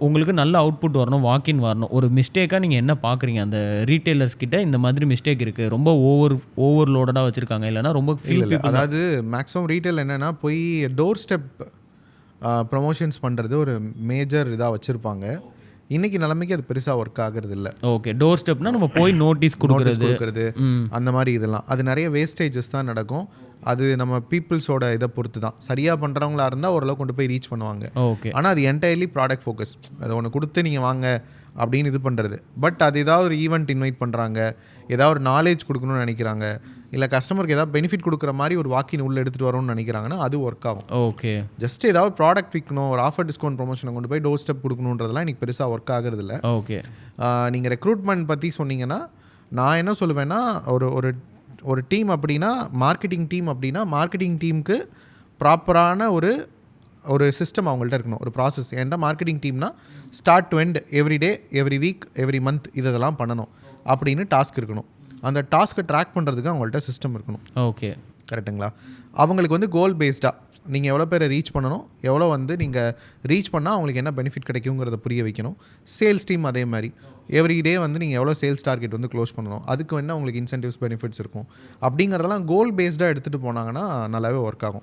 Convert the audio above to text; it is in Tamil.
உங்களுக்கு நல்ல அவுட்புட் வரணும், வாக்கின் வரணும். ஒரு மிஸ்டேக்கா நீங்க என்ன பார்க்குறீங்க? அந்த ரீட்டெய்லர்ஸ் கிட்ட இந்த மாதிரி மிஸ்டேக் இருக்கு. ரொம்ப ஓவர்லோடடா வச்சிருக்காங்க. இல்லன்னா ரொம்ப ஃபியூ இல்ல. பீப்பிள் தான். அதாவது மேக்ஸிமம் ரீட்டெயில் என்னன்னா, போய் டோர் ஸ்டெப் ப்ரமோஷன்ஸ் பண்றது ஒரு மேஜர் இதா வச்சிருப்பாங்க. இன்னைக்கு நிலைமைக்கு அது பெருசா ஒர்க் ஆகுறதில்ல. ஓகே. டோர் ஸ்டெப்னா நம்ம போய் நோட்டீஸ் நோட்டீஸ் குடுக்குறது. குடுக்குறது, ம். அந்த மாரி இதெல்லாம். அது நெறைய வேஸ்டேஜஸ் தான் நடக்கும். அது நம்ம பீப்பிள்ஸோட இத பொறுத்து தான். சரியா பண்றவங்களா இருந்தா ஓரளவு கொண்டு போய் ரீச் பண்ணுவாங்க. ஓகே. ஆனா அது என்டையர்லி ப்ராடக்ட் ஃபோக்கஸ். அத ஒண்ணு குடுத்து நீங்க வாங்க அப்படின்னு இது பண்றது. பட் அது ஏதாவது ஒரு ஈவென்ட் இன்வைட் பண்றாங்க, ஏதாவது ஒரு நாலேஜ் குடுக்கணும்னு நெனைக்கிறாங்க, இல்ல கஸ்டமருக்கு ஏதாவது பெனிஃபிட் குடுக்குற மாரி ஒரு வாக்கின் உள்ள எடுத்துட்டு வரணும்னு நெனைக்கிறாங்கன்னா, அது ஒர்க் ஆகும். ஓகே. ஜஸ்ட் ஏதாவது ப்ராடக்ட் விக்கணும், ஒரு ஆஃபர் டிஸ்கவுண்ட் ப்ரமோஷனை கொண்டு போய் டோர் ஸ்டெப் குடுக்கணுன்றதெல்லாம் இன்னைக்கு பெருசா ஒர்க் ஆகுறதில்ல. ஓகே. நீங்க ரெக்ரூட்மெண்ட் பத்தி சொன்னீங்கன்னா, நான் என்ன சொல்லுவேன்னா, ஒரு ஒரு ஒரு டீம் அப்படின்னா, மார்க்கெட்டிங் டீம் அப்படின்னா, மார்க்கெட்டிங் டீமுக்கு ப்ராப்பரான ஒரு ஒரு சிஸ்டம் அவங்கள்ட்ட இருக்கணும். ஒரு ப்ராசஸ். ஏன்டா மார்க்கெட்டிங் டீம்னா start to end every day, every week, every month இதெல்லாம் பண்ணணும் அப்படின்னு டாஸ்க் இருக்கணும். அந்த டாஸ்க்கை ட்ராக் பண்ணுறதுக்கு அவங்கள்ட்ட சிஸ்டம் இருக்கணும். ஓகே. கரெக்டுங்களா? அவங்களுக்கு வந்து கோல் பேஸ்டாக நீங்கள் எவ்வளோ பேரை ரீச் பண்ணணும், எவ்வளோ வந்து நீங்கள் ரீச் பண்ணால் அவங்களுக்கு என்ன பெனிஃபிட் கிடைக்குங்கிறத புரிய வைக்கணும். சேல்ஸ் டீம் அதே மாதிரி எவ்ரி டே வந்து நீங்கள் எவ்வளோ சேல்ஸ் டார்கெட் வந்து க்ளோஸ் பண்ணணும், அதுக்கு என்ன உங்களுக்கு இன்சென்டிவ்ஸ் பெனிஃபிட்ஸ் இருக்கும் அப்படிங்கிறதெல்லாம் கோல் பேஸ்டாக எடுத்துகிட்டு போனாங்கன்னா நல்லாவே ஒர்க் ஆகும்.